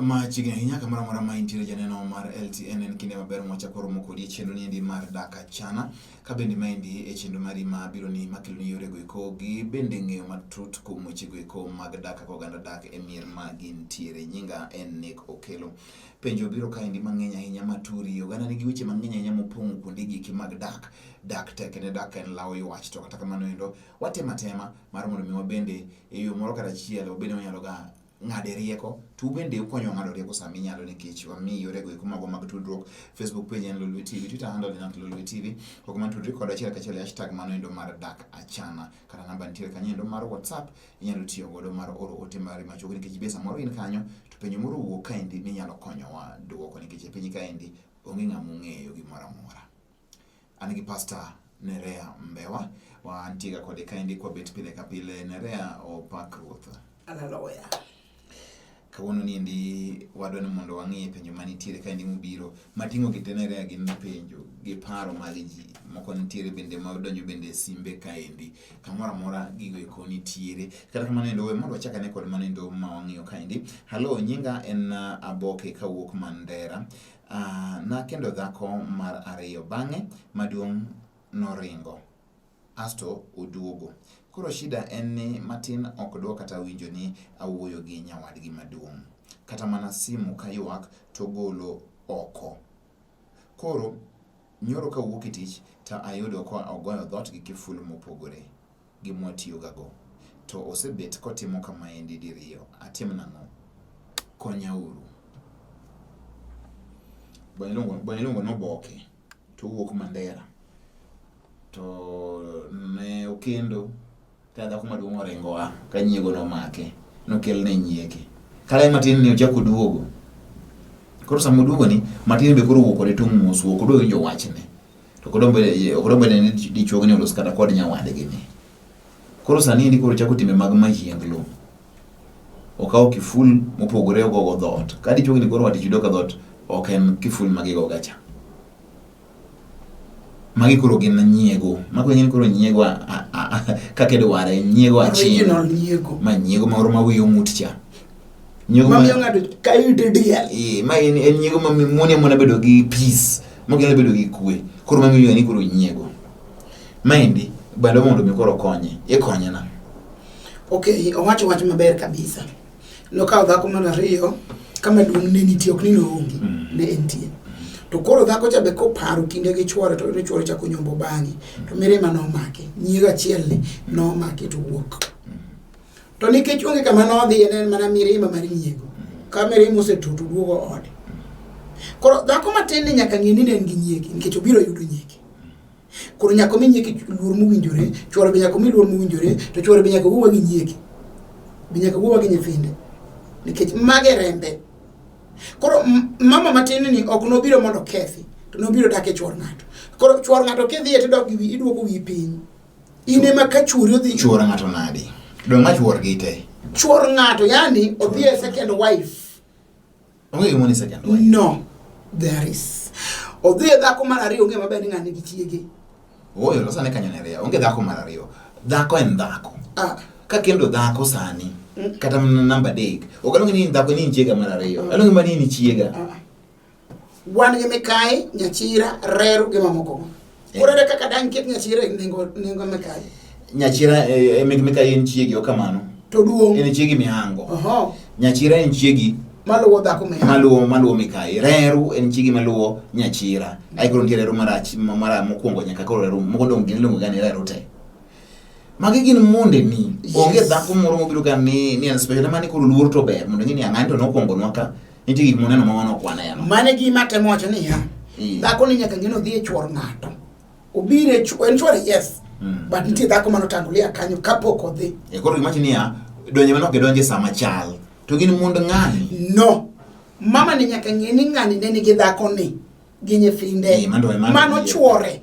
ma chigen hinya kamara mara ma intire janeno mar LTN kinde maber mo chakoro moko di chendo ni ndi mar daka chana ka bende maendi e chendo mari ma biro ni makelo ni yore go iko gi bende ng'eyo matut kuom weche go iko mag daka ko ganda dak e mier ma gintiere. Nyinga en Nick Okelo. Penjo biro kaendi mang'eny ahinya maturi oganda nigi weche mang'eny ahinya mopong'o kuonde gi mag dak tek ne dak en lawo ywach to kata kamano endo watema mar mondo mi wabende e yo moro kata chiel wabende wanyalo ga ng'ade rieko tu bende ukonyo ng'ado rieko sami nyalo nikech wami yore go iko mago mag tudruok. Facebook page en Lolwe TV, Twitter handle en Lolwe TV, ok man tudruok kod achiel kachiel hashtag mano endo mar dak achana kata namba nitiere kanyo endo mar WhatsApp inyalo tiyo godo mar oro ote mari machuok nikech be samoro in kanyo to penjo moro wuok kaendi minyalo konyowa duoko nikech piny kaendi onge ng'ama ong'eyo gimoro amora. An gi Pastor Nerea Mbewa wantiega kode kaendi kwa bet pile ka pile. Nerea opak ruoth. Hallelujah. Kawuono ni ndi wadwani mondo wang'e penjo manitiere kaendi mobiro mating'o gi Nerea gin penjo gi paro mag ji moko nitiere bende ma donjo bende simbe kaendi kamoro amora gigo iko nitiere kata kamano endo we mondo wachak ane kod mano endo ma wang'iyo kaendi. Hello, nyinga en Aboke kawuok Mandera. Na kendo dhako mar ariyo bang'e maduong' noringo asto oduogo. Koro shida en ni matin ok dwa kata winjo ni awuoyo gi nyawadgi maduong'. Kata mana simu kaywak to golo oko. Koro nyoro kawuok e tich to ayudo ko ogoyo dhot gi kiful mopogore gi mwatiyogago. To osebet kotimo kamaendi diriyo. Atim nang'o? Konyauru. Banyilongo noboke to wuok Mandera. To ne okendo ta dhako maduong' oringo ka nyiego nomake nokelne nyieke kala matin ni ochako duogo. Koro sama duogo ni matin be koro wuok ore tung' mos wuok odo winjo wachne to okodombe ne dichuog ni olos kata kod nyawadgi ni. Koro sani ndi koro chako time mag mahienglo okawo kiful mopogore ogogo dhot ka dichuog ni koro watichudo ka dhot ok en kiful magigo gacha magi koro gin nyiego mago ng'en koro nyiego kake dware nyiego achien ma nyiego moro ma wiyo mutcha nyiego ma ng'ado kaide dial ma en nyiego ma moni mona bedo gi peace mogelo bedo gi kwe koro ma miyo ni koro nyiego maendi bado mondo mi koro konye na. Okay, owacho wach maber kabisa. Nokawo dhako mar ariyo kama duong' ne nitie ok ni noonge ne entie. To koro dhako cha be koparo kinde gi chwore to chwore chako nyombo bang'i to mirima nomake nyiego achiel ni nomake to wuok. To nikech onge kama nodhi en mana mirima mar nyiego ka mirima osetutu duogo ode. Koro dhako matin ni nyaka ng'e ni ne en gi nyiegi nikech obiro yudo nyiegi. Koro nyaka mi nyiegi luor mowinjore, chwore be nyaka mi luor mowinjore, to chwore be nyaka wuowa gi nyiegi. Be nyaka wuowa gi nyithinde nikech mage rembe. Koro mama matin ni ok nobiro mondo kethi to nobiro dak e chwor ng'ato. Koro chwor ng'ato kidhi to dok gi iduogo wi piny. Ine ma ka chwori odhi chwor ng'ato nadi do ma chwor gite chwor ng'ato yani odhi e second wife. Onge gimoni second wife? No, there is. Odhi e dhako mar ariyo onge maber ni ng'ane gi chiege. Oyo losane kanyo Nerea onge dhako mar ariyo. Dhako en dhako. Ka kendo dhako sani kata namba dek ogalonge ni dhako ni chiega mar ariyo alonge mani ni chiega wan gi Mikai Nyachira Reru gi mamoko koro de kaka dan ket Nyachira nengo Mikai Nyachira Mikai en chiegi o kamano to duong' en chiegi mihango Nyachira en chiegi maluwo dhako mihango maluwo Mikai. Reru en chiegi maluwo Nyachira ai koro ntiere Reru mara mokwongo nyaka koro Reru moko dong gin luongo gani Reru te magi gin monde ni onge dhako moro mobiro ka ni en special mani koro luor to ber mondo ng'ini ang'ani to nokwongo nwaka nitie gik moneno ma wano kwaneno mane gima temo wacho ni ya dhako ni nyaka ng'ino dhi e chwor ng'ato obire en chwore yes but nitie dhako manotangulia kanyo kapok odhi koro gimachi ni ya donje manok donje sama chal to gin mond ng'ani no mama ni nyaka ng'e ni ng'ani ne nigi dhako ni gi nyithinde mano chwore.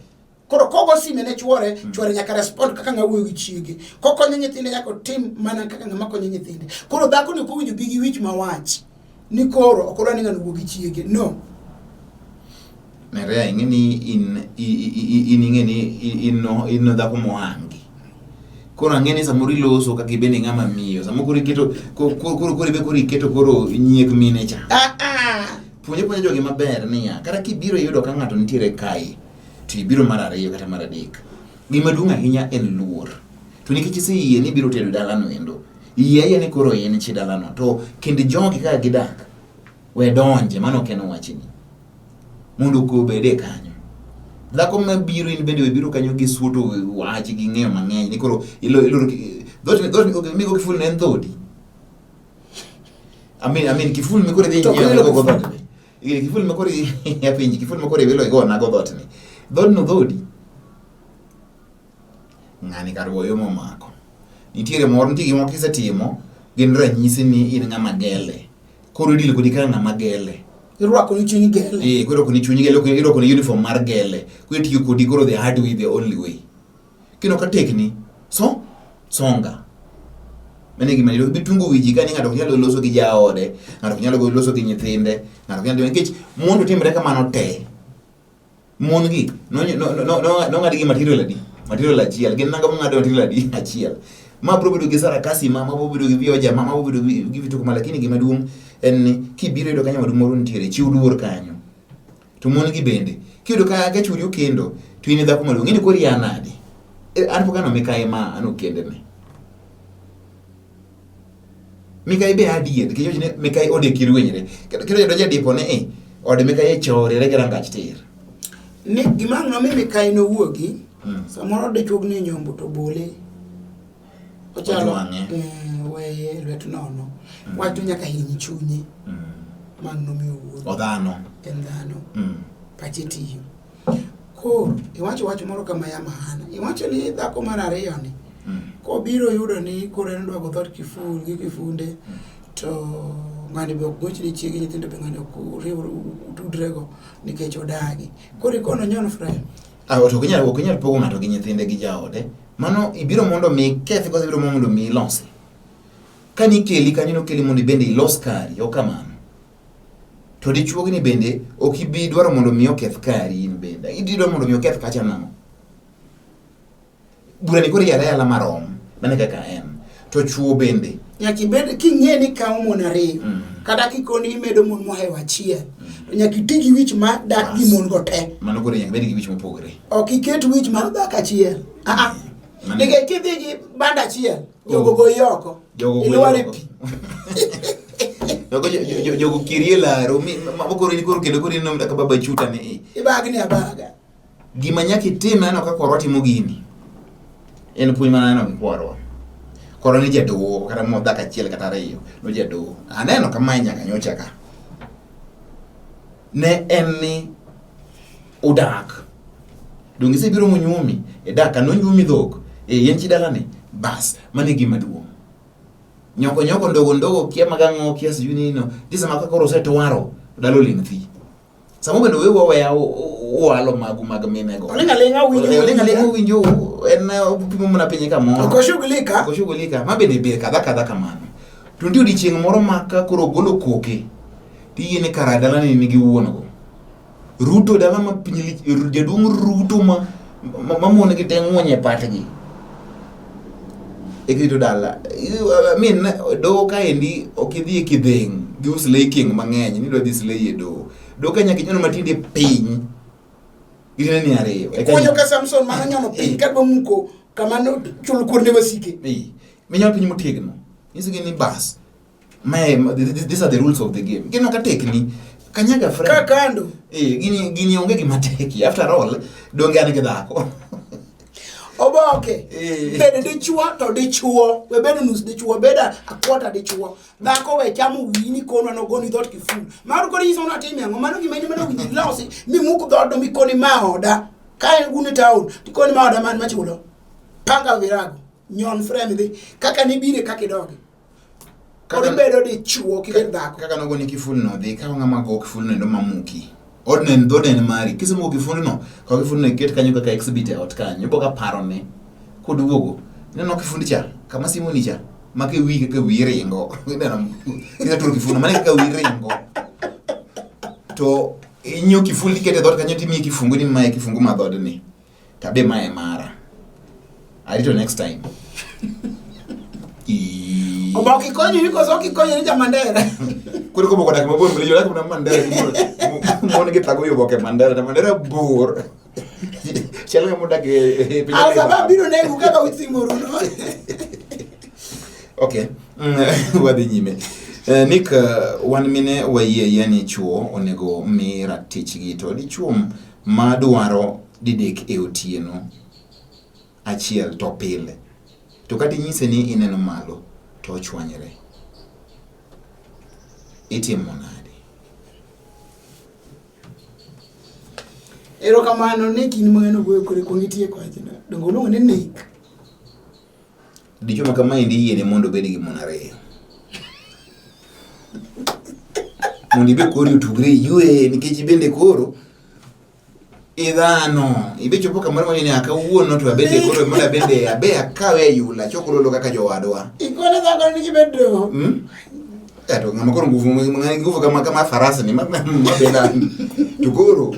Koro kogo sime ne chwore nyaka respond kaka ng'awuoyo gi chiege. Kokonyo nyithinde nyaka tim mana kaka ng'ama konyo nyithinde. Koro dhako ni kowinjo bigi wich mawach ni koro ok odwa ni ng'ano wuo gi chiege. No. Nerea ing'eni in dhako mohangi. koro ang'eni samoro iloso kaka ibende ng'ama miyo samoro koro iketo koro iketo koro nyiek mine cha puonje jogi maber niya kata kibiro yudo ka ng'ato nitiere kae to ibiro mar ariyo kata mar adek gima duong' ahinya en luor to nikech iseyie ni biro tedo dalano endo yie ni koro en chi dalano to kendo jogi ka gidak we donje mano ok en wachni mondo kobede kanyo dhako mabiro in bende we biro kanyo gi suoto wach gi ng'eyo mang'eny ni koro ilo dhot migo kiful ne en dhodi amin kiful mi koro dhi nyiewo go dhot kiful mi koro ya pinji kiful mi koro wilo go na go dhot ni dhod no dhodi ng'ani kar woyo momako nitiere gimo kisetimo gin ranyisi ni in ng'ama gele koro dil kodi ka ng'ama gele irwako ni chunyi gele koro koni chunyi gele irwako ni uniform mar gele koro tiyo kodi koro the hard way the only way kino ka tekni songa mane gima ni bitungu wiji kani ng'ato nyalo loso gi jaode ng'ato nyalo loso gi nyithinde ng'ato nyalo nikech mondo timre kamano te mon gi no ng'adi gi material achiel gin nanga ng'ado material achiel ma bro bedo gi sarakasi ma bro bedo gi vioja ma bro bedo gi vitu kuma lakini gima duong' en ni kibiro yudo kanyo maduong' moro nitiere chiw luor kanyo to mon gi bende kiyudo ka churi kendo to in dhako maduong' ni kori anadi an pok ano mikai ma ano kende ne mikai be adier kiyo ne mikai ode kirwenyre kendo jodo jadipo ne ode mikai chore re rangach tir ni gima no mikai no wuogi samoro de chog ne nyombo to bole ochalo weye lwet nono watu nyaka hinyi chunye manno mi wuogi odhano en dhano pachitiyo ko iwacho moro kama ya maana iwacho ni dhako mar ariyo ni ko biro yudo ni koro en dwa go thot kiful gi kifunde to ng'ani be goch ni chiegi nyithindo be ng'ani ok riwo tudrego nikech odagi koro ikono nyon frame to kinyal pogo ng'ato gi nyithinde gi jaode mano ibiro mondo mi kethi kosa ibiro mondo mi losi kani keli kanyo keli mondo bende ilos kari o kamano to dichuogi ni bende ok ibi dwaro mondo mi oketh kari in bende idwaro mondo mi oketh kacha namo bura ni koro yala marom mane kaka en to chuo bende nyaki bende king'e ni kawo mon ariyo kata kikoni imedo mon mohewo achiel to nyaki ti gi wich ma dak gi mon go te mano koro nyaka bed gi wich mopogore ok iket wich mar dak achiel nikech kidhi gi banda achiel jogo go yoko ilware pi jogo kirie laro mabokoro ni koro kendo koro ni nomda ka baba chuta ni ibagni abaga gima nyaki tim ano ka korwa timo gini en puonj mana neno gi kwarwa koro ni jadowo kata mo dhaka achiel kata ariyo no jadowo aneno kamae nyaka nyocha ka ne en ni udak donge isebiro monyumi dak anonyumi dhok yen chi dalane bas mane gima duong' nyoko ndogo kia magang'o kia sijui nino tisa maka koro setwaro dalo ling' thi samo bendo wewe weya walo mag minego olinga winjo en pimo mna pinye kamo okoshughulika ma bende be kadha kamano to ndio dichieng' moro maka koro golo koke tiyene kara dala ni nigi wuonogo ruto dala ma pinyi jaduong' ruto ma mon gi teng'onye patgi ekito dala do ka endi okidhi kidheng gi slay king mang'eny ni do dhi slay do ka nyaka nyono matinde piny gine ni ariyo konyo ka Samson mana nyono piny kadwa muko kamano chul kurne wasike minyo piny motegno isigi ni bas these are the rules of the game gino ka tekni kanyaga friend ka kando gini onge gi mateki after all donge an gi dhako oboke bede dichuo we bede nus dichuo beda akwota dichuo dhako we chamo wini kono no goni dhot kiful maru kori iso na timi ango mano gimeni mano winji losi mi muku dhodo mi koni maoda kae guni town tikoni maoda man machulo panga virago nyon frame dhi kaka ni bire kaka doge kori bedo dichuo kike dhako kaka no goni kiful no dhi ka ngama go kiful no ndo mamuki odnen doden mari kisemo kifundi no ka kifundi no ket kanyo kaka exhibit out kanyo boka paro ne koduogo neno kifundi cha kama simu ni cha make wi kaka wi ringo neno ina turu kifundi mane kaka wi ringo to inyo kifundi kete dot kanyo timi kifungu ni mae kifungu ma dot ni tabe mae mara arito next time Oba kikonyo ni koso kikonyo ni jamandera. Kuri ko bokodak mabor mili yola kuna mandera mon gi tago yo boke mandera bor. Chelo mo dak e pinyo. Asa ba biro ne buka ka utsimuru no. Okay. Wadi nyime. Nick wan mine waye yani chuo onego mi ratich gi to di chuo ma dwaro didek e otieno achiel to pile. To kati nyise ni ineno malo to ochwanyre. Itimo nade? Ero kamano ne kin mang'ano goyo kore kongitie kwachina. Dongo no ne Nick. Dicho ma kama indi yene mondo bedi gi monare. Mondi be kori utugre yue nikech bende koro idhano ibe chopo kamar mo ni aka wuono to bende koro moda bende abe akawe yula chokolo lo kaka jowadwa. Ikone dhako ni kibedo. To ngama koro nguvu kama farasi ni mabenda tukoro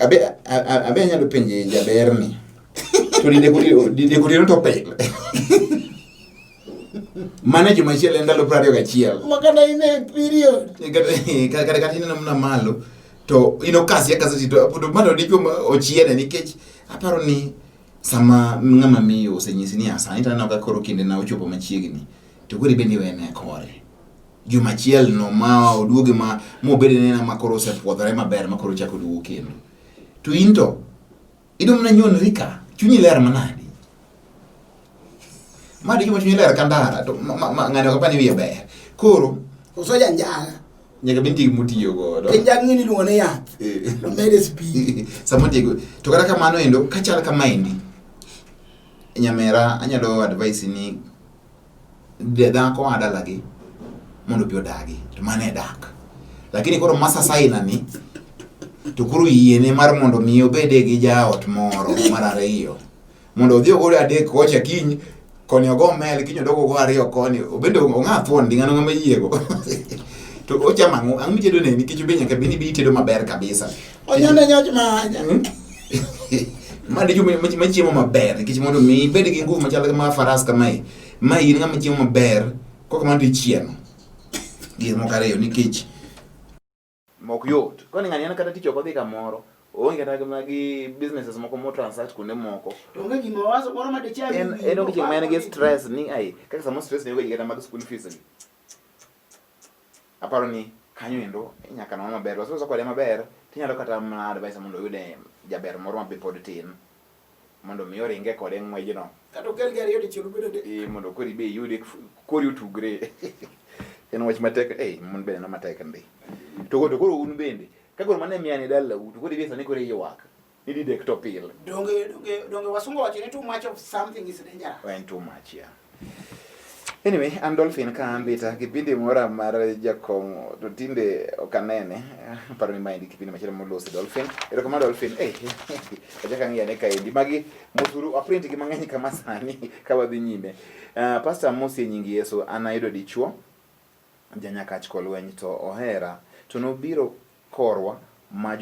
abe nyalo penje jaberni to dide kuri to pele manage machiel ndalo 21 makana ine period kata ine namna malo to kasi to mano dicho ochiene nikech aparo ni sama ngama miyo osenyisi ni asa itana ka koro kinde na ochopo machiegni to kuri bende wene kore juma chiel no ma oduoge ma mobede ne na makoro sepuodhore maber makoro chako duogo kendo to into idom na nyon rika chunyi ler manadi madi juma chunyi ler kandara to ngane ko pani wiye ber koro usoja njala nyaka binti mutiyo godo kenja ngini luone ya no mede speed samotigo to kata kamano endo kachal kama indi nyamera anyalo advice ni dhako adalagi mondo bi odagi to mane dak lakini koro masa saina ni to koro yiene mar mondo mi obede gi jaot moro mar ariyo mondo odhi ogore adek kocha kiny koni ogo mel kinyo dogo go ariyo koni obende onga thuon dingano ngama yiego to ochama ang tedo ne nikech be nyaka bini bi tedo maber kabisa onyone nyoch manya madi juma machiemo maber nikech mondo mi bed gi nguvu machal kama faras kamae ma in ngama chiemo maber koko mando ichieno gir mokare yo nikech mok yot koni ngani ana kata ticho kodhi kamoro onge kata gi businesses moko mo transact kunde moko to ngi gima waso moro ma de cha en onge chima en gi stress ni ai kaka samo stress ne yoga kata mag school fees aparo ni kanyo endo nyaka no maber waso kode maber tinyalo kata ma advice mondo yude jaber moro mabe pod tin mondo mi oringe kode ngwejno kata kel gari yodi chiru bedo de mondo kori be yude kori utugre en wach matek mon bende no matek ndi to koro un bende ka koro mane miani dalla to koro bisa ni koro ywak ni didek to pile donge wasungo wacho ni too much of something is dangerous when too much yeah. Anyway, Dolphin ka ambita kipindi mora mar jakongo to tinde okanene paro ni mind kipindi machira molosi Dolphin ero kama Dolphin acha ngia ne kaidi magi musuru aprint gi mang'eny kama sani ka wadhi nyime Pastor Mosi nyingi Yesu anayudo dichuo janyaka chko lweny to ohera to nobiro korwa ma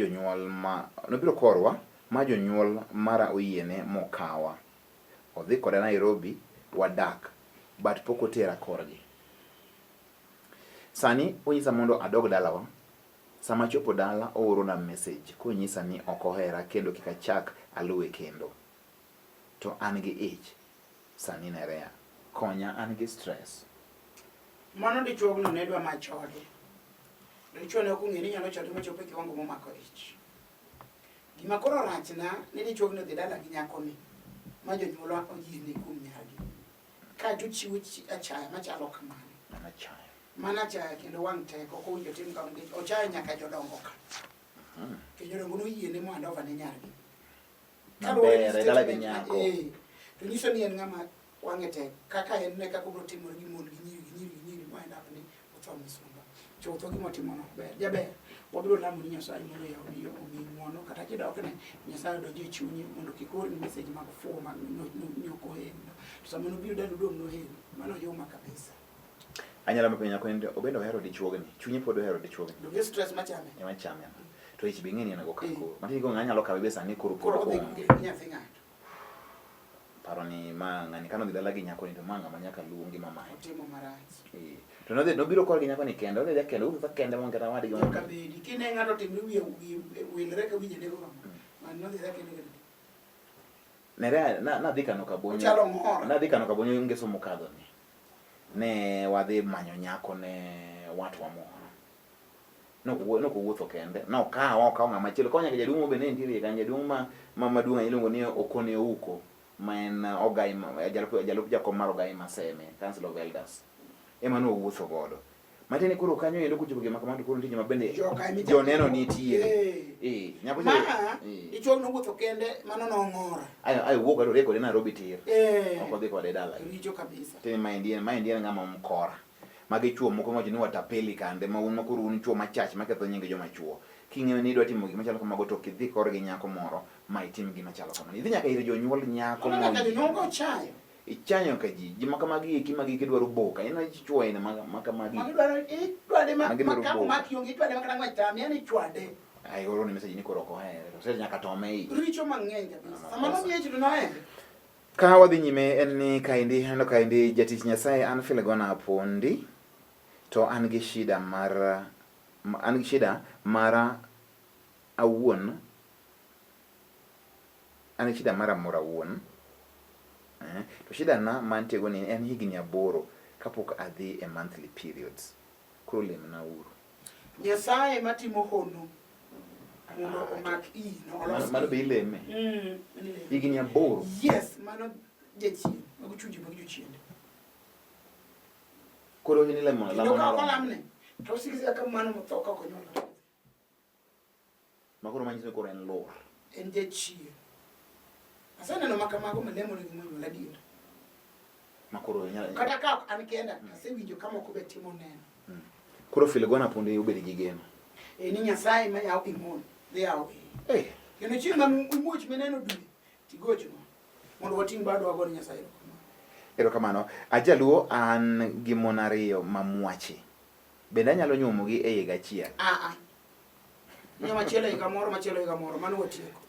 jonyuol mara oyiene mokawa odhi koda Nairobi wadak but poko tera korgi sani onyisa mondo adog dalawa sama chopo dala ooro na message konyisa ni okohera kendo kika chak aluwe kendo to an gi ich sani nerea konya an gi stress mano dichuogno ne dwa machode dichuo ne okung'eni nyalo chode machopo e kiwango momako ich gima koro rachna ni dichuogno dhi dala gi nyakoni ma jonyuol oyiene kuom nyargi ka tuchiwo achaya machalo kamano mana chaya kendo wang' teko kowinjo tim ka ochaya nyaka jodongo ka jodongo noyiene mondo ova ne nyargi to nyiso ni en ng'ama wang'e tek kaka en ne kaka obro timore gi mon gi nyiri moenda ni otho misumba chotho gimotimono ber jaber wabiro lamo ni Nyasaye mondo yaw omi ng'uono kata kidokne Nyasaye donjo e chunyi mondo kik orni message mag fuwo mag nyoko hendo to sama nobiro dalo dong' nohendo mano yoma kabisa anyalo mapenya kwende obendo hero dichuogni chunyi pod hero dichuogni donge stress machame to ich bing'eni nago kako matiko ng'anyalo kawe be sani koro nyathi ng'ato paro ni ma ng'ani kano dhi dala gi nyako ni to ma ng'ama nyaka luongi mamae. Otimo marach. To nobiro kor gi nyako ni kende, odhi kende, udhi kende mon kata wadgi. Joka bedi, kine ng'ato timni wiye wilre ka winje nego kama. Man nodhi kende kende. Nere nadhi kano kabonyo. Ochalo ng'ora. Nadhi kano kabonyo ngeso mokadho ni. Ne wadhi manyo nyako ne watwa moro. Nokowuotho kende. Nokawo ng'ama chielo. Konya ke jaduong' be ne nitiere kanyo, jaduong' ma maduong' iluongo ni Okone Ouko. Ma en Ogai, jalup jakom mar Ogai Maseme, Council of Elders. Ema nowuotho godo. Matene koro kanyo yendo kuchopo gima kamano koro nitie mabende joneno nitie. Nyako ma ichok nowuotho kende mano nong'ora. Ai wuok ado rekode Nairobi tir. Ok odhi kode dala. Richo kabisa. Tene ma indien ng'ama mkora. Magi chuo moko mochi ni watapeli kande ma un koro un chuo machach maketho nyinge joma chuo. King'eyo ni idwa timo gima chalo kamago to kidhi kor gi nyako moro ma itim gima chalo kamano. Idhi nyaka ir jonyuol nyako mo. Nyaka jonyuol chayo. Ichanyo ka ji makamagi magi kidwaro boka ina chuo ina makamagi. Magi dware makamu makiongi dware makana ngwata yani chwade. Ai oro ni message ni koro ko to sel nyaka tome i. Richo mang'eny kabisa. Samano miye chitu noende. Ka wadhi nyime en ni kaindi jatich Nyasaye an Filegona Apondi to an gi shida mara awuon. An shida mara mora awuon. To shida na mantiego ni en higni 8 kapok adhi e monthly periods. Koro lemna uru. Nyasaye matimo hono mondo omak no. Mano be ileme. Higni 8. Yes, mano jechien. Mago chuji mag jochiende. Koro ni lemo la mono. Lamne. To sikisi aka mano mothoka ko nyola. Makoro manyiso koro en lor. En jechien. Asana no makamago malemo ni gimo la dir. Makoro nyala. Kata ka an kenda asewinjo kama ko betimo neno. Koro Filegona Apondi ubedi gi geno. Ni Nyasaye ma yaw imon. Dhe yaw. Kendo chieng' ma imuoch meneno dwe. Tigocho. Mondo wating bado wago Nyasaye. Erokamano. Ajaluo an gi mon ariyo mamwache. Bende anyalo nyuomogi e higa achiel. Nyama chielo higa moro mano watieko.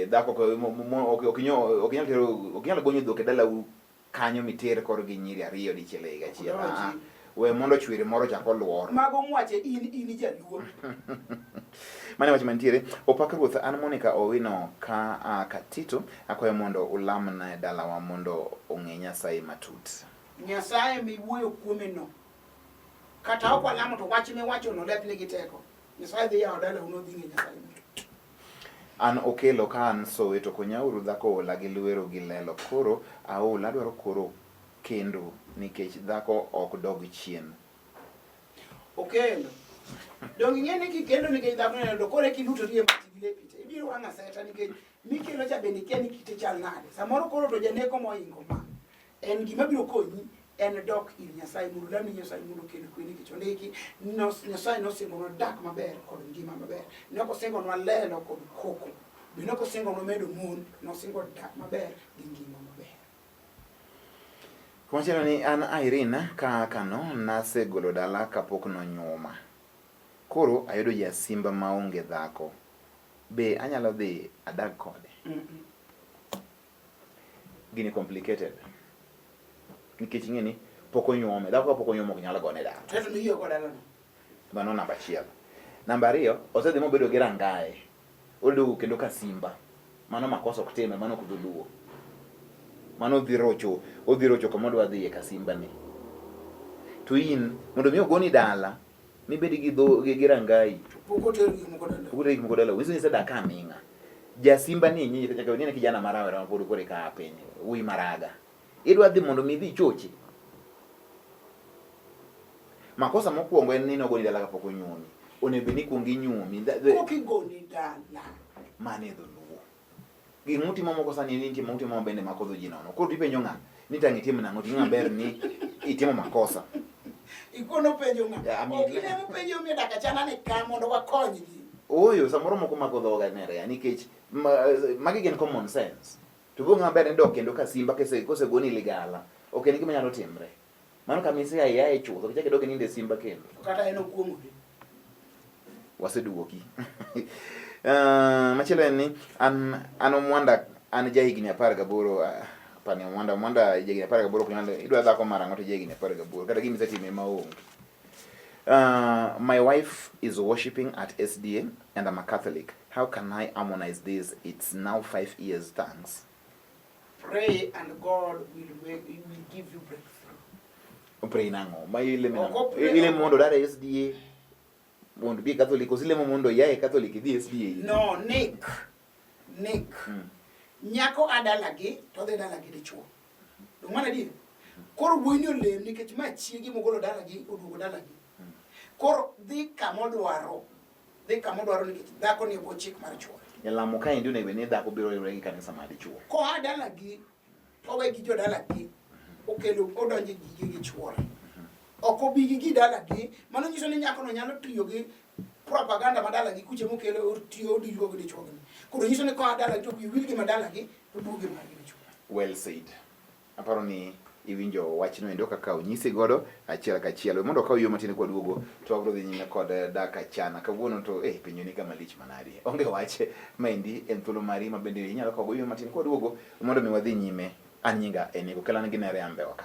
Dhako ok inyal gonyo dhok e dalau kanyo mitere kor gi nyiri ariyo dichiel e higa achiel. We mondo chwiri moro chako luor. Mago mwache in jaluo. Mane wach mantiere. Opak ruoth an Monica Owino ka Katito akwayo mondo ulamna dalawa mondo ong'e Nyasaye matut. Nyasaye miwuoyo kuome no. Kata ok walamo to wachne wacho no lepne gi teko. Nyasaye dhi yawo dala uno dhi ng'e Nyasaye matut. An okelo ka an Soweto konyauru dhako ola gi lwero gi lelo koro aola dwaro koro kendo nikech dhako ok dog chien. Okelo. Dongi ng'ene kikendo nikech dhako neno kore kiluto rie matibile pite. Ibiro wang'a seta nikech mikelo cha bende kia ni kite chal nade. Samoro koro to janeko moingo ma. En gima biro konyi en dok ir Nyasaye mondo lamni Nyasaye mondo kendo kweni kichondiki Nyasaye nosingo no dak maber kod ngima maber. Noko singo no lelo kod koko. Binoko singo no medo mon, nosingo dak maber gi ngima maber. Kumachelo ni an Irene kano nasegolo dala kapok nonyuoma. Koro ayudo jasimba maonge dhako. Be anyalo dhi adag kode. Gini complicated. Nikech ing'eni pok onyuome. Dhako pok onyuomo ok nyalo gone dala. Teto ni yo kodala no. Mano namba 1. Namba 2, osedhi mobedo gi rangae. Odo kendo ka simba. Mano makosa ok time, mano kudhuluo. Mano odhi rocho kamodwa dhi e kasimba ni. To in mondo mi ogoni dala mibedi gi rangai. Poko teri gimo kodala. Wiso ni sada kaming'a. Jasimba ni nyinyi nyaka ni kijana marawera mapod kore ka penye. Ui maraga. Idwa dhi mondo mi dhi chochi. Makosa mokwongo en ni nogoni dala kapok onyuomi. Onego ni kuongi nyuomi. Kokigoni dala. Mane dholuo. Gimutimo moko sani ni timo utimo bende makodho ji nono. Koro ipenjo ng'a ni tangi timo nang'o tinga ber ni itimo makosa. Ikono penjo ng'a. Okine mo penjo mi daka chana ne ka mondo wakony ji. Oyo samoro moko makodho ga nere nikech magi gin common sense. To go ng'a ber ni dok kendo ka simba kose goni ligala. Ok en gima nyalo timre. Mano kamise ayaye chutho kichake dok ninde simba kendo. Kata en okuomo. Waseduoki. Machielo en ni an omwanda an jahigni 18 pani mwanda jegine 18 kunyalo idwa dhako mara ng'ato jegine 18 kata gimi setime maonge. My wife is worshiping at SDA and I'm a Catholic. How can I harmonize this? It's now 5 years, thanks. Pray and God will give you breakthrough. Pray nango. Ma ile mondo dada SDA. Mondo bi Catholic osile mondo yae Catholic di SDA. No, Nick. Nyako adalagi to de dalagi dichuo. Dumana di. Koro wenyo lem nikech ma chiegi mogolo dalagi odugo dalagi. Koro dhi kamodwaro nikech dhako ni chik mar chuo. Yalamo ka indi onego ne dhako biro yore gi kanisa mar chuo. Ko adalagi owe gi jodalagi okelo odonje gi chuore. Oko bigi gi dalagi mano nyiso ni nyako no nyalo tiyo gi propaganda madalagi kuche mokelo tiyo digo gi chuo. Koro nyiso ni ko adalagi to wil gi madalagi to duogi mar gi chuo. Well said. Aparo ni iwinjo wachno endo kaka onyisi godo achiel ka achiel mondo ka yo matin kwa duogo to abro dhi nyime kod Daka Chana kawuono to pinyo ni kama lich manadi onge wache maendi en thuolo mari ma bende inyalo kawo yo matin kwa duogo mondo mi wadhi nyime anyinga eniko kelana ginere ambe waka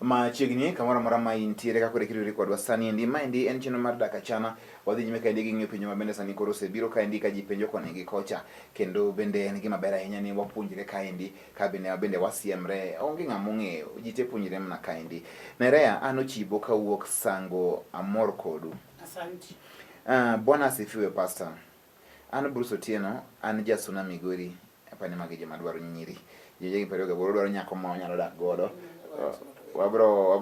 machiegni kamoro mora ma intiere ka kore kiriwri kodwa sani endi maendi en chenro mar Daka Chana wadhi nyime kaendi gi ng'iyo penjo ma bende sani koro osebiro kaendi ka ji penjo koni gi kocha kendo bende en gima ber ahinya ni wapuonjre kaendi ka bende wasiemre onge ng'ama ong'eyo ji te puonjre mana kaendi. Nerea an Ochibo kawuok Sango amor kodu. Asante. Bwana asifiwe pastor. An Bruce Otieno an jasuna Migori apani magi joma dwaro nyiri. Jeje pero ga dwaro nyako ma onyalo dak godo. Wabro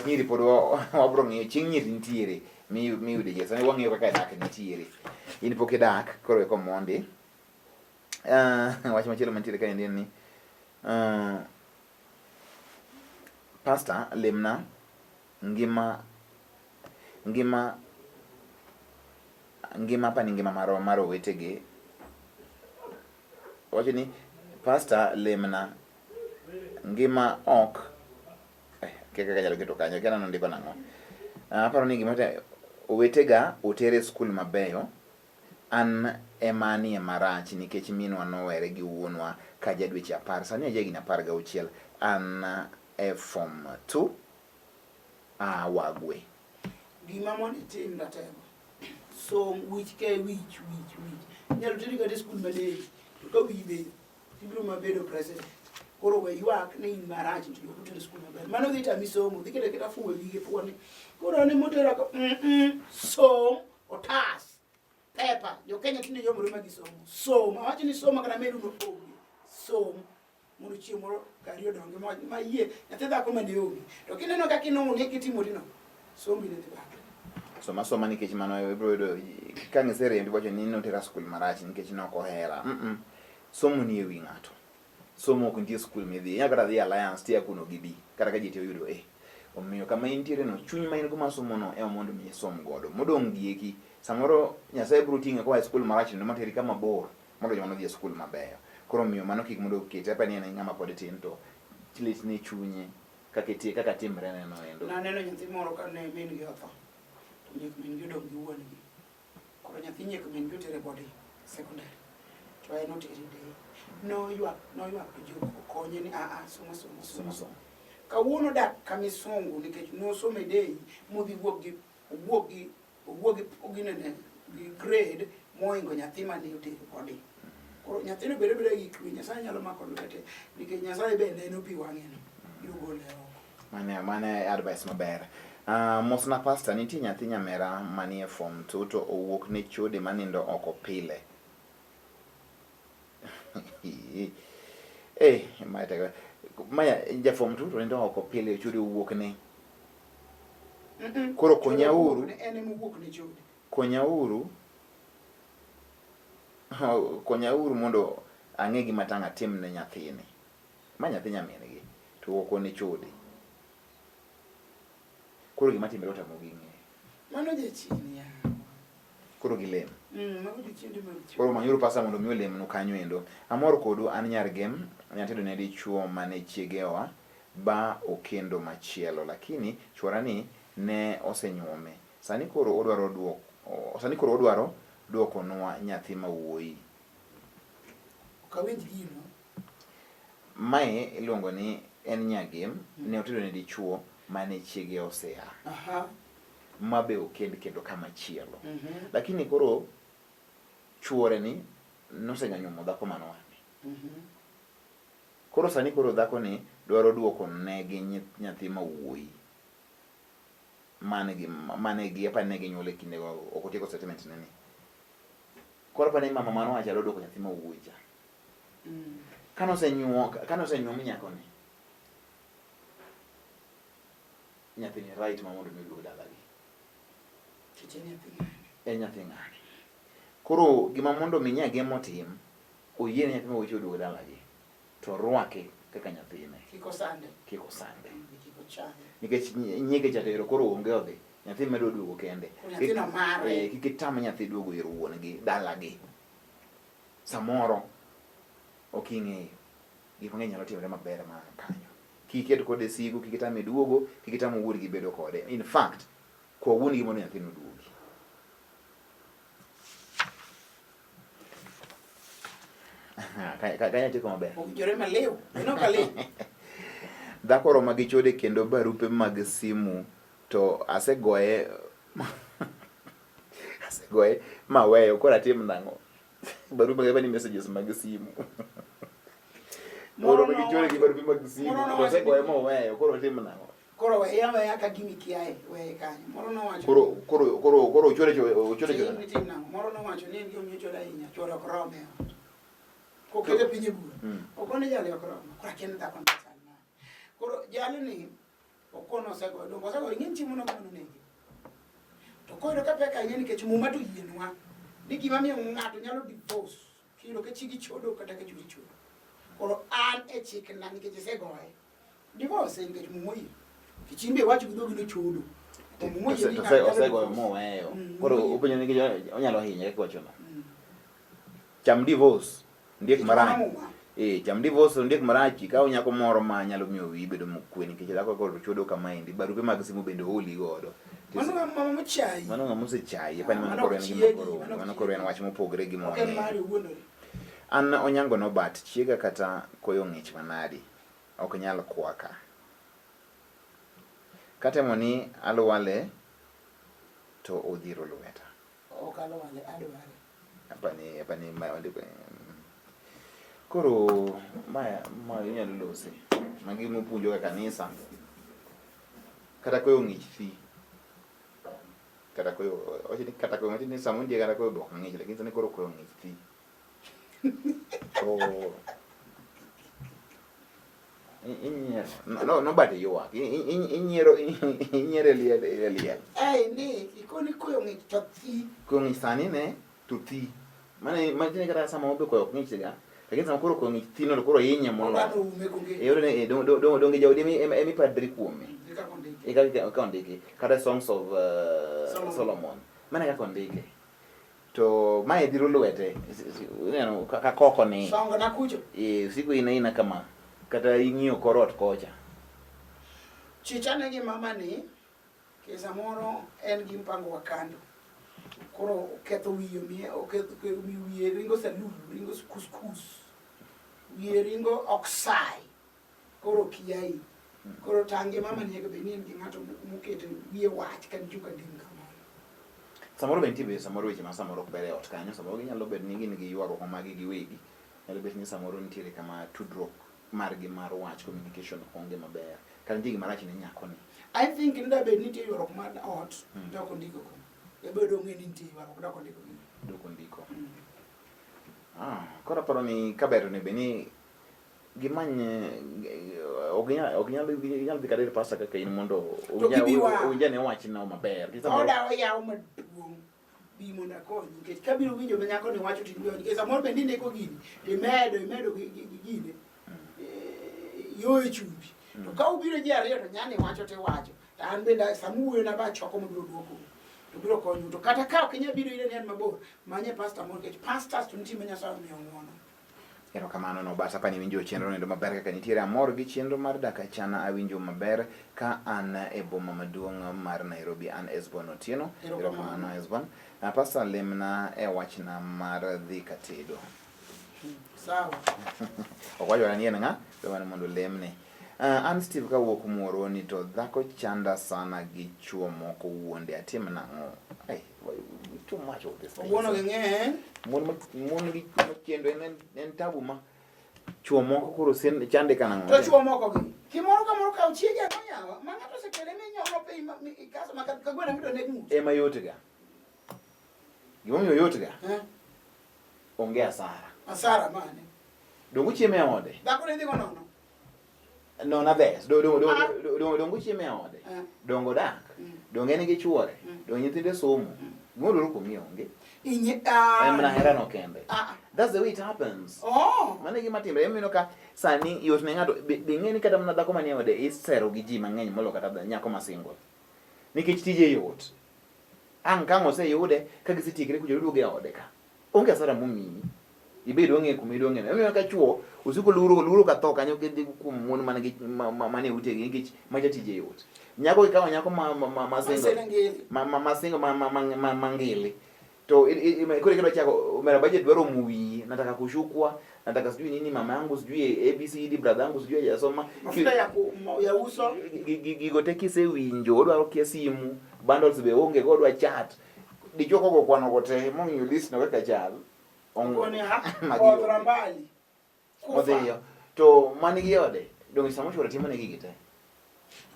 nyiri pod wabro ng'iyo chieng' nyiri nitiere mi yude je sani wang'iyo kaka dak nitiere in pok idak koro eko mondi wach machielo mantiere ka endi ni pastor lemna ngima pani ngima mar owetege wacho ni pastor lemna ngima ok kaka kanyalo keto kanyo kana ndiko nang'o aparo ni gima owetega otere skul mabeyo an emanie marach nikech minwa nowere gi wuonwa ka jadweche 10 sani ajegini 16 an form 2 Wagwe. Gima mondo itim natego so wich nyalo tiri ka skul madei to ka wibe ibiro mabedo president koro we ywak ni marach to yo to skul maber mano dhi tami somo dhi kete fuwe wige fuoni koro ne motera ko so otas pepa yo Kenya tinde yo moro magi somo awacho ni somo kana medu no ogi somo mondo chiemo kariyo donge ma yie nyatha ko mane ogi to kineno ka kineno ne kitimo dino somo ne dhi bak soma nikech mano ibro yudo ka ngisere ndi wacho ni notera skul marach nikech noko hera somo ni ewi ng'ato somo ok nitie skul midhi nyaka dhi alliance tia kuno gibi kata ka jite yudo omiyo kama intiere no chuny ma in go masomo no ema mondo mi som godo modong gieki samoro Nyasaye biro ting'e ko high school marach no materi kama bor mondo joma dhi skul mabeyo koro miyo mano kik mondo kete pa ni en ng'ama pod tin to chilit ni chunye kaka timre neno endo na neno nyathi moro ka ne min gi otho to nyek min gi dong gi wuon gi koro nyathi nyek min gi tere body secondary to ai not eri day no ywak to jo konye ni somo kawuono dak kamisungu nikech no some day modhi wuok gi oginene gi grade moingo nyathi mane otero body koro nyathino bedo gi kwe Nyasaye nyalo mako lwete nikech Nyasaye bende en opi wang'e no yugole oko mane advice maber. Mosna pastor nitie nyathi nyamera manie form 2 to owuok ne chode manindo oko pile maya ja form 2 to nindo oko pile chode owuok ne koro konyauru en owuok ne chode konyauru konya uru mondo ang'e gima tang' atim ne nyathini. Ma nyathi nyamingi to okone chode. Koro gima timre otamo gi ng'e. Mano jachien ya. Koro gilem. Mago jochiende mag chuo. Koro manyuru pasa mondo mi olemnu kanyo endo. Amor kodu an nyargem, nyatedo ne dichuo mane chiegewa ba okendo machielo, lakini chuorani ne osenyuome. Sani koro odwaro duokonwa nyathi ma wuoyi. Kawinj gino. Mae iluongo ni en nyagem, ne otedo ne dichuo mane chiege osea. Mabe okend kendo kama chielo. Lakini koro chuore ni nosenganyuomo dhako manowani. Koro sani koro dhako ni dwaro duoko negi nyathi ma wuoyi. Manegi apane nyuole kinde ok otieko settlement neni. Koro apane mama manowacha duoko nyathi ma wuoyi cha. Kano osenyuom nyako ni. Nyathi ni right ma mondo miduog dalagi. Nyathi ng'ani. Koro gima mondo mi nyagem otim, oyie ne nyathi ma wuoyi oduog dalagi. To rwake kaka nyathine. Kiko sande. Nikech nyige chatero koro onge odhi. Nyathi medo duogo kende. Nyathino mare. Kik itam nyathi duogo ir wuongi dalagi. Samoro ok ing'eyo. Gik mang'eny nyalo timore maber ma kanyo. Kik iket kode sigu, kik itame duogo, kik itame wuon gi bedo kode. In fact, kwa wuon gi mondo nyathino duogi. Kanya tiko maber. Owinjore maliw. Ino kaliw. Dhako roma gi chode kendo barupe mag simu to asegoye maweyo koro atim nang'o. Barupe mag messages mag simu. Moro gi chode gi barupe mag simu to asegoye maweyo koro atim nang'o. Koro ya ka gimi kiae we kanyo. Moro no wacho. Koro chode. Ni tim nang'o. Moro no wacho ni ndio mnyocho da inya chode krome. Kokete pinye bura. Okone jale okrome. Kora ken da kon sana. Koro jale ni okono sego dongo sego ngin chiemo no kono negi. To koro ka peka nyeni kech muma to yienwa. Ni gima miyo ng'ato nyalo divorce. Kilo ke chigi chodo kata ke chigi chodo. Koro an e chik na ni ke segoe. Divorce en ke mumoyi. Kichimbe wacho gidogi no chodo. Osego mo weyo. Koro openyo ni onyalo hinye ke wacho no. Cham divorce ndiek marach. Cham divorce ndiek marach ka onyako moro ma nyalo miyo wi bedo mokwe nikech dhako koro chodo kama endi barupe mag simu bende holi godo. Mano mama mochai. Mano ngamo se chai, pani mano koro en gima koro, mano koro en wach mopogre gi mo. An onyango no bat chiega kata koyo ng'ich manadi. Ok nyal kwaka. Katemo ni alwale to odhiro lweta. Ok alwale adware. Apani ma onde koro ma inyalo lose. Magi mopuonjo ka kanisa. Kata koyo ng'ich fi. Kata koyo ng'ich ni samundi kata koyo bok ng'ich lakini sani koro koyo ng'ich fi. No bate yuak. Inyiero liel. Ni ikoni koyo ng'ich to thi. Koyo ng'ich sani ne to thi. Mane kata sama obe koyo ng'ich ga. Lakini sama koro koyo ng'ich thi no koro inye mono. Yore ne donge jawdi emi padri kuome. Eka ondiki kata Songs of Solomon. Mane kaka ondiki. To mae dhiro lwete. Neno kaka koko ni. Songo na kucho. Siku ina kama kata ing'iyo korot kocha. Chichane gi mama ni kesa moro en gi mpango wa kando. Koro ketho wiyo miye oketho wiye ringo salulu ringo kuskus. Wiye ringo oksai. Koro kiyai. Koro tange mama ni ebe ni ngi ng'ato mukete wiye wach kan juka dim kamano. Samoro benti be samoro weche ma samoro bere ot kanyo samoro ginyalo bet ni gin gi ywaruok magi giwegi. Nyalo bet ni samoro nitiere kama tudruok margi mar wach communication onge maber. Kan jigi marach ne nyako ni. I think nda bet nitie ywaruok mar ot doko ndiko ko. Ebedo ng'eni nitie ywaruok doko ndiko. Doko ndiko. Kora paro ni kabero ne beni gimanye oginyal dikadere pasa kaka in mondo ujane wach na maber. Oda yaw maduong. bi mondo akonyi nikech kabiro winjo ma nyako ni wacho tindio nikech samoro bende ndiko gini imedo gini yo e chumbi to ka ubiro ji ariyo to nyani wacho tiwacho to an bende samuoyo na ba choko mabiro duoko to biro konyo to kata ka ok inyal biro ire ne en mabor manye pastor moro nikech pastors to nitie manyasaye omiyo ng'uono. Erokamano no basa pani winjo chenro nendo maber kaka nitiere amor gi chenro mar Daka Chana awinjo maber ka an e boma maduong' mar Nairobi an Esbon Otieno. Erokamano Esbon. Pastor lemna e wachna mar dhi katedo. Sawa. Okwajora ni en ng'a? Bewane mondo lemne. An Steve kawuok Muhoroni to dhako chanda sana gi chuo moko wuonde atim nang'o? Hey, too much of this. Wuono geng'e. Mon gi kendo en tabu ma chuo moko koro chande ka nang'o? To chuo moko gi. Kimoro kamoro ka chiege akonyawa, ma ng'ato osekele mi nyolo pe kaso ma kagwena mido nek much. Ema yot ga. Gimomiyo yot ga? Onge asara. Asara mane? Dongo chieme e ode. Dhako ne dhigo nono. No na bes. Dongo chieme e ode. Dongo dak. Dongo en gi chuore. Dongo nyithinde somo. Gimoro ruko mi onge. Emna hera no kende. That's the way it happens. Mane gima timre emino ka sani yot ne ng'ato bing'eni kata mana dhako manie ode isero gi ji mang'eny molo kata nyako ma single. Nikech tije yot. Ang' kang' oseyude ka gisetikre kujo duoge ode ka. Onge asara momiyi. Ibedo onge kumidonge. Emino ka chuo usiko luro ka tho kanyo gidhi kuom mon mane utegi nikech maja tije yot. Nyako ikawa nyako masingo mangili. To kule kido chako mera budget dwaro muwi nataka kushukwa nataka sijui nini mama yangu sijui ABCD brother yangu sijui hajasoma mafuta ya uso gigote kisewinjo odwaro kia simu bundles be onge godwa chat dichoko go kwano gote mong you listen kaka chal ongone ha odrambali odeyo to mani gi ode dongi samo chora timane gigite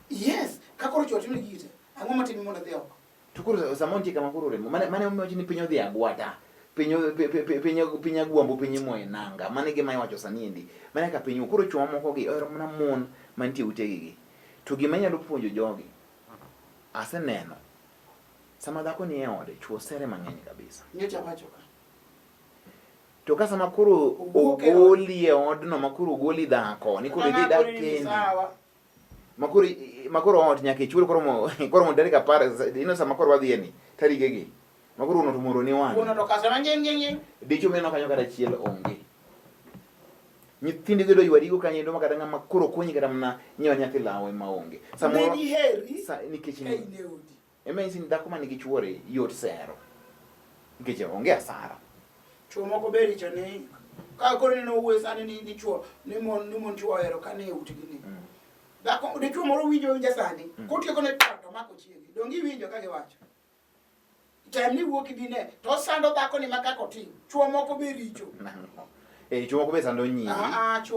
yes kakoro chora timane gigite ang'o matimi mondo dhi oko tukuru samonti kama kurure mane omiyo ni pinyo dhi agwata pinyo agwambo pinyo moe nanga mane gima iwacho sani endi mane ka pinyo kuro chwo moko gi ero mana mon mantie utegi gi to gima nyalo puonjo jogi aseneno sama dhako ni e ode chwo sere mang'eny kabisa nyocha wacho ka to ka sama kuro ogoli e odno makuro ogoli dhako ni kuro idhi dak kendi makuro ot nyaka ichul koro mo dereka par ino sama koro wadhi ni tarige gi makuro uno to moro ni wan uno to kasema ngeng dicho meno kanyo kada chiel onge nyithindi gedo ywari go kanyo ndo makata ngama kuro konyi kada mna nyawa nyathi lawe maonge samoro ni heri nikech ni ema insin dhako man gi chuore yot sero nikech onge asara chuo moko beri chone ka koro ni no wuo sani ni chuo ni mon chuo ero kane utigi ni dhako de chuo moro winjo sani kotieko ne to mako chiegi dongi winjo ka giwacho tem ni wuok ibine to sando dhako ni makako tim chuo moko be richo chuo moko be sando nyi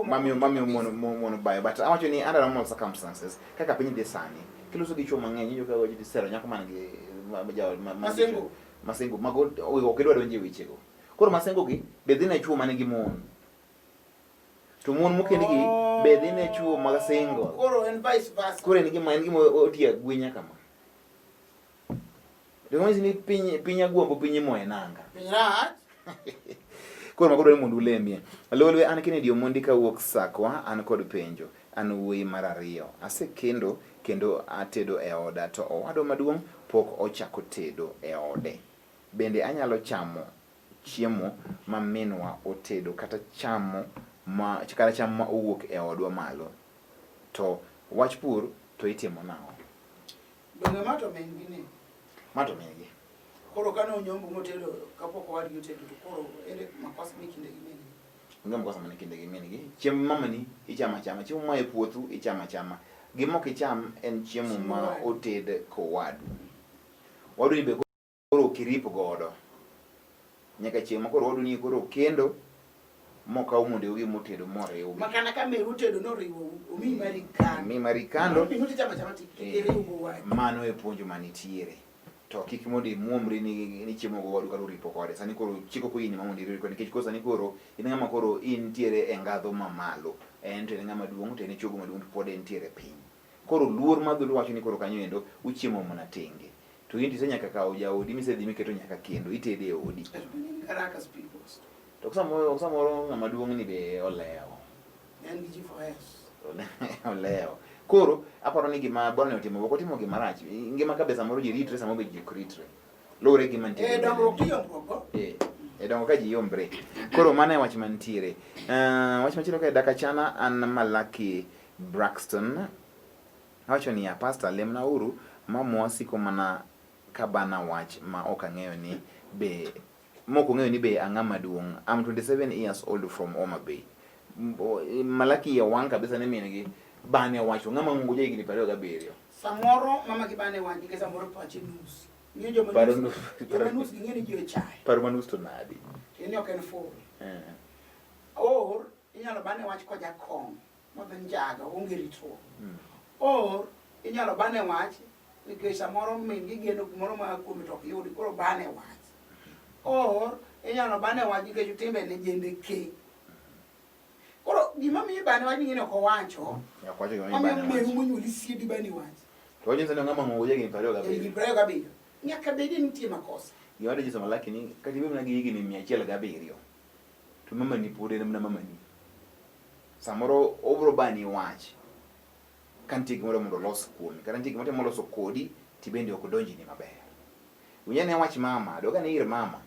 mamiyo mono bayo but awacho ni under normal circumstances kaka piny dhi sani kiloso gi chuo mang'eny injo ka waji sero nyako man gi masengo mago ok idwa donje wechego koro masengo gi be dhi ne chuo man gi mon to mon mokendgi be dhi ne chuo mag single koro en vice versa koro en gima otia gwenya kama Dongo ni piny agwambo piny moe nanga pinyrat koro makoro ni mundu lemie lolwe an Kennedy Omondi kawuok Sakwa an kod penjo an wuoyi mar ariyo asekendo kendo atedo e oda to owado maduong' pok ochako tedo e ode bende anyalo chamo chiemo ma minwa otedo kata chamo ma owuok e odwa malo to wach pur to itimo nang'o donge mato men gini mato mengi koro kano nyombo motedo kapoko wadi otedo to koro ere makosa mikinde gi mengi ngam kosa mane kinde gi mengi chiemo mama ni ichama chiemo ma e puothu ichama gimo kicham en chiemo ma oted kowadu wadu ni be koro kirip godo nyaka chiemo koro wadu ni koro kendo moka umunde ugi motedo moriwo makana kame utedo no riwo mi marikando minuti chama tikiriwo wadi mano e puonjo manitiere to kik mondi muomri ni chiemo go wadu karo ripo kode sani koro chiko ko ini mamondi ripo nikech kosa ni koro in ngama koro intiere e ngadho mamalo en to ngama duong' to en chogo maduong' pod entiere piny koro luor madhulu wacho ni koro kanyo endo uchiemo mana tenge to in tisenyaka kawo jaodi misedhi miketo nyaka kendo itede e odi. Caracas peoples. To samoro ng'ama duong' ni be olewo. En gi GFS. Olewo. Koro aparo ni gima bwana otimo ok otimo gima rach. Ngima ka be samoro ji ritre samoro be ji ok ritre. Lore gima nitie. Dongruok tiyo moko. Dongo ka ji yombre. Koro mano e wach mantiere. Wach machielo ka Dakachana an Malaki Braxton. Wacho ni ya pastor lemna uru mamwasiko mana kabana wach ma ok ang'eyo ni be moko ng'eyo ni be ang'ama maduong'. I'm 27 years old from Homa Bay. Malaki ya wang kabisa ne min gi bane wacho ng'ama nguja higni 27. Samoro mama gi bane wang gi samoro pachi nus. Ni jo manus gi ng'eni jo chai. Paro manus to nadi. Ni ok en full. Or inyalo bane wach ko jakong modhen jaga onge ritruok. Or inyalo bane wach nikech samoro min gi geno gimoro ma kuom to ok yudi koro bane wach. Or inyalo bane wach nikech timbe ne jende ke. Koro gima mi bane wach ng'eni ok owacho. Ya kwacho gima mi bane wach. Ami monyuli siedi bane wach. To jinsi ng'ama nguja higni 27. Nyaka bedi nitie makosa. Yawade jiso Malaki ni katibe mna gi higni 107. To mama ni pod en mna mama ni. Samoro obro bani wach. Kantie gimoro mondo los kuomi. Kata nitie gimoro loso kodi tibende ok donji ni maber. Unyane wach mama, doga ne ir mama.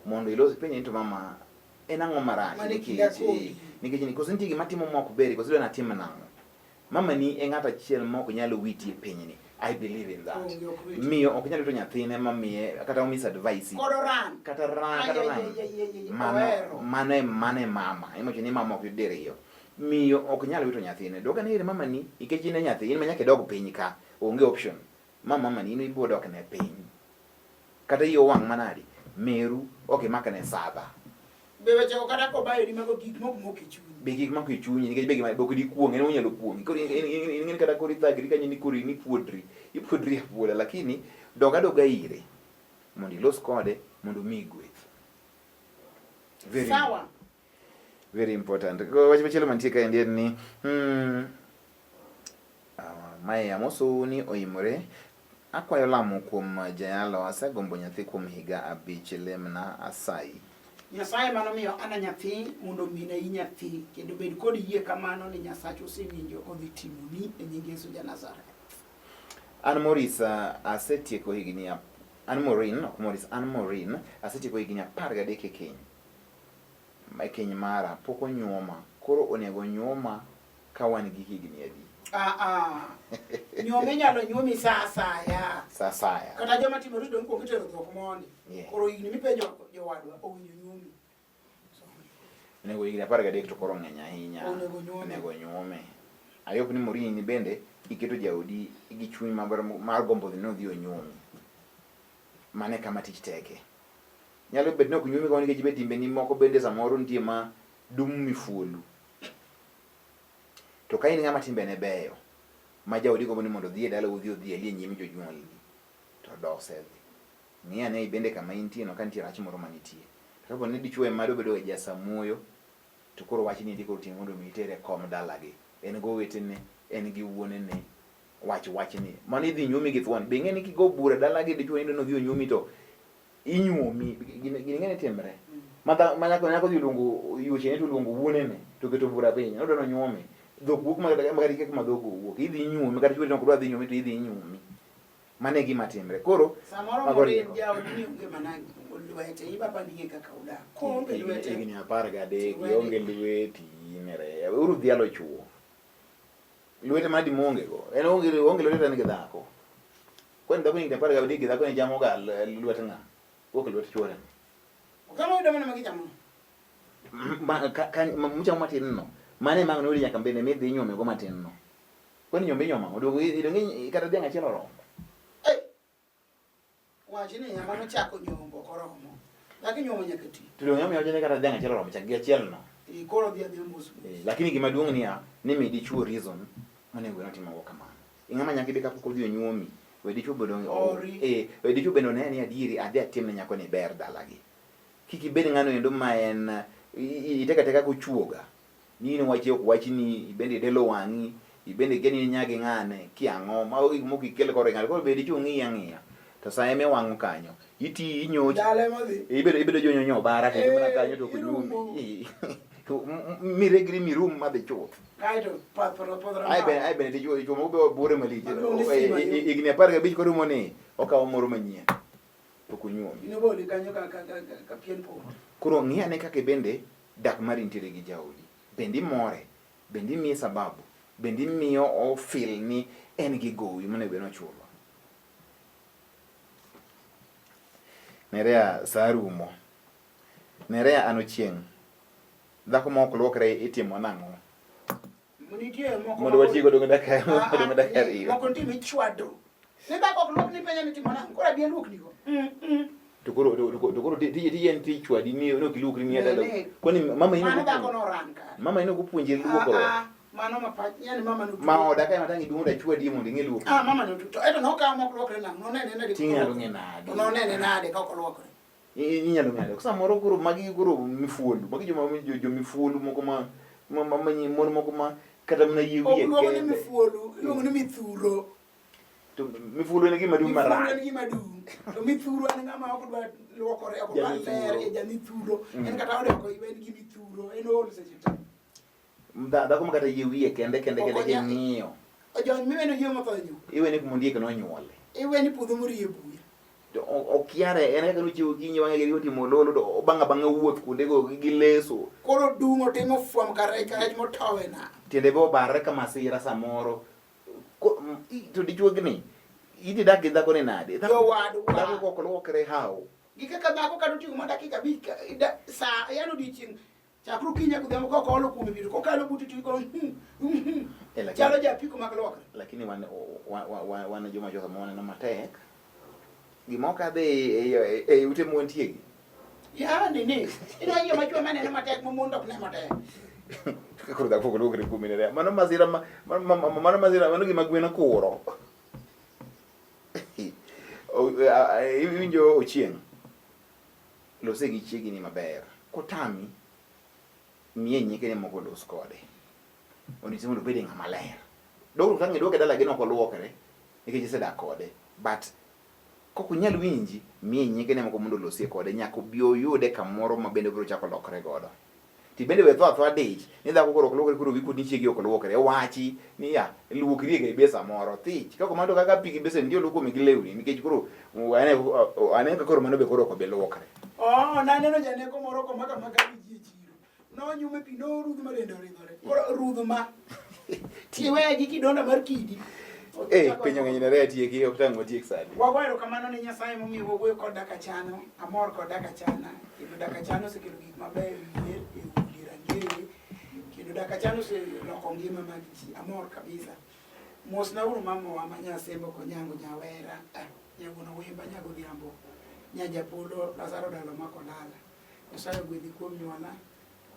Mondo ilos penye to mama en ang'o marach nikech ni koso nitie gima timo mok ber koso dwa na tim nang'o. Mama ni e ng'ata achiel mok nyalo witi e piny ni. I believe in that. Miyo ok nyalo to nyathine mamiye kata omis advice. Kata ran. Mane mama. Imocho ni mama ok yudiriyo. Miyo ok nyalo wito nyathine. Doga ne ir mama ni ikech ne nyathi in manyaka dog piny ka. Onge option. Mama ni ibo dok ne piny. Kata yo wang manadi. Meru ok maka ne sadha. Bewe chako kata ko bayo ni mago gik moko moko ichunyi. Be gik moko ichunyi nikech be gima boko di kuong en onyalo kuongi. Koro in kata kori thagri kanyi ni kori ni puodri. Ipuodri apuola lakini doga ire. Mondo ilos kode mondo mi gweth. Sawa. Very important. Ko wach machielo mantie ka en ni mae amoso ni oimore. Akwayo lamo kuom jayalo asegombo nyathi kuom higa 5 lemna asai. Nyasaye mano miyo ana nyathi mondo mine i nyathi kendo bed kod yie kamano ni Nyasacho osewinjo odhi timoni e nying Yesu ja Nazareth. An Morris asetieko higni An Morin asetieko higni 13 e keny. Ma keny mara pok onyuoma. Koro onego nyuoma ka wan gi higni adi. Nyuome nyalo nyuomi sa asaya. Sa asaya. Kata joma timo rido nkuongo tero dhok mondi. Koro higni mipenjo jowadwa owinjo nyuomi. Onego higni 13 to koro ng'eny ahinya. Onego nyuome. Ayop ni Morin ni bende iketo jaodi gi chuny mar gombo no dhi onyuomi. Mane kama tich teke. Nyalo bet nok nyuomi ka nikech betimbe ni moko bende samoro nitie ma dum mifuolu. To ka in ng'ama timbe ne beyo ma jaodi gombo ni mondo dhi e dala udhi ali nyimi jonyuolgi to dosedhi. Ng'iya ne bende kama intie no kantie rach moro manitie. Kapo ni dichuo ema bedo e jasamuoyo to koro wach ni ndiko ting mondo mitere kom dalagi. En go wetene, en gi wuonene. Wach ni. Mani dhi nyumi gi thuon. Be ng'eni kigo bura dalagi dichuo ni no dhi onyumi to inyuomi. Gini ng'eni timbre. Nyako dhi luongo yuoche ne to luongo wuonene to keto bura piny. No dono nyuome. Dhok wuok magari kek madhok wuok. Idhi nyumi kata chuo no kudwa dhi nyumi to idhi nyumi. Mane gima timbre. Koro samoro Morin jaodi ni onge managi lwete ibaba ni kaka uda. Kombe lwete. Higni 13 onge lweti nere. Uru dhialo chuo. Lwete madi monge go. En onge lwete ne dhako. Kwen dhako ni 13 dhako ne jamo ga lwete nga. Wuok lwete chuo. Kama uda mana magichamo. Muchamo matin no. Mane mang no nyaka mbene mi dhi nyome go matin no. Kwen nyombe nyoma odogo idonge kata dhiang' achiel oromo. Wachini nyama no chako nyombo koromo. Lakini nyombo nyaka ti. Tudong nyama yojene kata dhiang' achiel oromo chak gi achiel no. Koro dhi mos. Lakini gima duong' niya ni mi dichuo reason monego notimo go kamano. Ing'ama nyaka ide kapok odhi nyuomi. We dichuo bedo we dichuo bedo ne ni adieri adhi atim ne nyako ni ber dalagi. Kiki bed ng'ano endo ma en iteka kuchuoga. Ni wachi ok wachi ni bende delo wang'i ibende geni nyagi ng'ane kiang'o ma moko ikel kore ng'al koro be dichuo ng'iya to sa eme wang'o kanyo iti inyochi dale modhi ibedo jonyonyo bara kendo mana kanyo to irumo. kunyumi miregri mirum madhi chuth kaito podro ai bene dichuo mo bore malich igni 15 korumo ni okawo moro manyien to kunyumi inoboli kanyo ka pien po koro ng'iane kaka bende dak mari nitiere gi jaodi bendi more bendi miye sababu bendi miyo o feel ni en gi gowi mane beno chulo nerea sarumo nerea anochieng dhako ma ok luokre itimo nang'o nitie moko mondo watigo dong dakar ariyo moko nitie michwado ne dhako ok luok ni penya ni timo nang'o koro abia luok nigo to koro tiyen tichwadi ni no kilukri ni adala koni mama ino mano dhako no ranka mama ino kupuonje luoko mano mapach yani mama no ma oda kai matangi dungo da chwadi mondo ng'e luoko mama no to eto no ka mok luokre nang'o no nene nade ting'alo ng'e nade no nene nade ka ok luokre inyalo ng'ado kwa samoro koro magi koro mifuolu magi jo mifuolu moko ma mon moko ma kata mna yiwie luongo ni mifuolu luongo ni mithuro to mifuolu en gima dum mara mifuolu en gima dum to mithuro en ng'ama ok dwa luokore ok dwa ler e jamithuro en kata ode ok en gi mithuro en ol seche te dhako ma kata yiwie kende ng'iyo jony miweno yie motho iweni kumondiek nonyuole iweni puodho morie buya okiare en kaka nochiwo kinyi wang'e geri otimo lolo to bang'a wuoth kuondego gi leso koro dungo timo fuam karech motowe na tiende be obarre ka masira samoro to dichuogni idhi dak gi dhako ni nade dhako ok luokre how gi kaka dhako kata oting'o ma dakika 5 sa yani odiochieng' chakru kinya kudhiambo ka olo kuome biro kokalo buti tiko chalo japiko mag luokre lakini wan joma josa ma waneno matek gima okadhi e ute montiegi ya nini ina hiyo machwa maneno matek mondo ok ne matek koro dhako ok luokre kuome ne mano masira mano gima gweno kuro iwinjo Ochieng' lose gi chiegni maber kotami miye nyikene moko los kode onisi mondo bede ng'ama ler dogro kang'e duoke dala gino ok oluokre nikech isedak kode but kok unyal winji miye nyikene moko mondo losie kode nyaka bi oyude kamoro ma bende biro chako lokre godo ti bende we thwa dich ni dhako koro ok luokre koro wiku ni chiegi ok luokre wachi ni ya luokri ga besa moro thich kako mando kaka pigi besen ndio luoko mi lewni nikech koro ane ka koro mano be koro ok be luokre na neno janeko moro ko maka ji chiro no nyume pi no rudh ma dende oridhore koro rudh ma tiwe gi kidonda mar kidi penyo ng'eny ne tieki ok tang' motiek sani wagoero kamano ne Nyasaye momiyo wawuoyo kod Dakachano amor kod Dakachana kendo Dakachano osekelo gik mabeyo e udi rangeye kendo Dakachano oseloko ngima mag ji amor kabisa mosna uru mamowa ma Nyasembo Konyango Nyawera Nyagono Wemba Nyagodhiambo Nyajapolo Lazaro Dalo Makolala Nyasaye ogwedhi kuom nyuola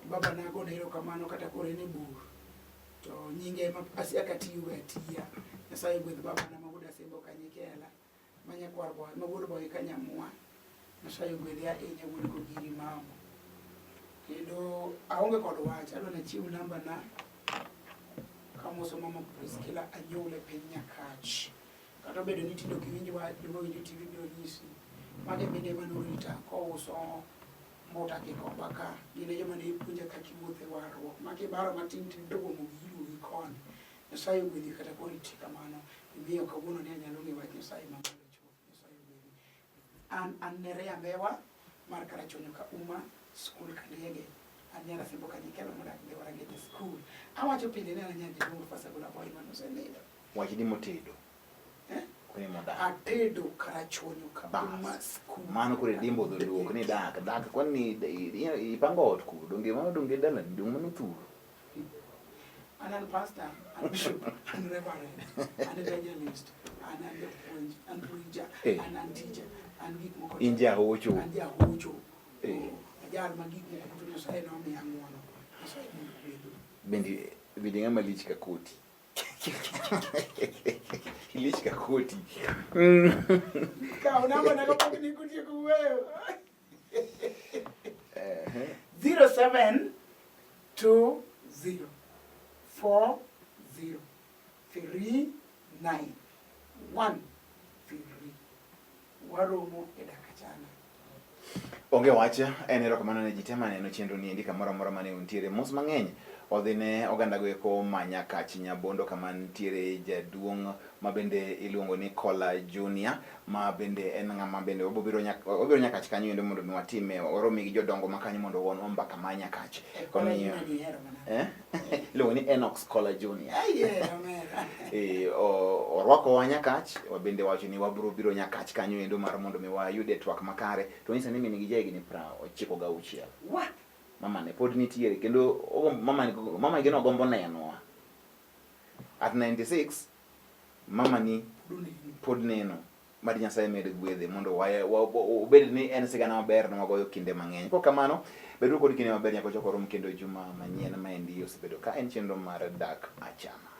baba nago ne erokamano kata kore ni bur to nyinge ma asiaka tiyo atiya Nyasaye gwedh baba na maguda Sembo Kanyikela manya kwar boy magudo boy Kanyamua Nyasaye gwedh ya enya wuod ko giri mamo kendo aonge kod wach adwa na chiw namba na kamoso mama Priscilla Anyole piny Nyakach kata bedo ni tindo kiwinjo wa joma winjo TV biro nyisi mage bende manorita kouso mota kikobaka gine joma ne ipuonja kaka iwuothe warruok makibaro matin tin dogo mogiru gi kon Nyasaye gwedhi kata koro iti kamano imiyo kawuono ni anyalo ng'e wach Nyasaye mamalo chuth Nyasaye gwedhi an Nerea Mbewa mar Karachonyo ka Uma skul Kandege an nyara Sembo Kanyikela modak Dewaragete skul awacho pinde ne anyalo jadongo fasagula boy manosenido wach ni motedo kuni modak atedo Karachonyo ka Uma skul mano kore dimbo dholuok ni dak kwani ipango ot ku donge dala donge mano thuro an pastor, an bishop, an reverend, an evangelist, an preacher, an teacher, an gik moko. Inja hocho. An ja hocho. Ajal ma gik moko to Nyasaye no mi ang'wono. Nyasaye no bedo. Bendi ng'ama malich ka koti. Ilich ka koti. Ka namba na kapok ni kutie kuweyo. 0720 403913 waromo e Dakachana. Onge wach, en erokamano ne ji te maneno chenro ni endi kamoro amora mane untiere. Mos mang'eny odhi ne oganda go eko ma Nyakach Nyabondo kama nitiere jaduong' ma bende iluongo ni Kola Junior, ma bende en ng'ama bende obiro Nyakach kanyo endo mondo mi watime oromi gi jodongo ma kanyo mondo wonwa mbaka ma Nyakach. Omiyo iluongo ni Enox Kola Junior. Orwakowa Nyakach, bende wacho ni wabiro biro Nyakach kanyo endo mar mondo mi wayude twak makare. To nyisa ni min gi jahigni 96. Wa Mama ne pod nitiere kendo mama gino gombo nenowa. At 96 mama ni pod neno. Mad Nyasaye med gwedhe mondo obed ni en sigana maber no magoyo kinde mang'eny. Kok kamano bedo kod kinde maber nyaka chokoro kendo juma manyien ma endi osebedo ka en chenro mar Dak Achana.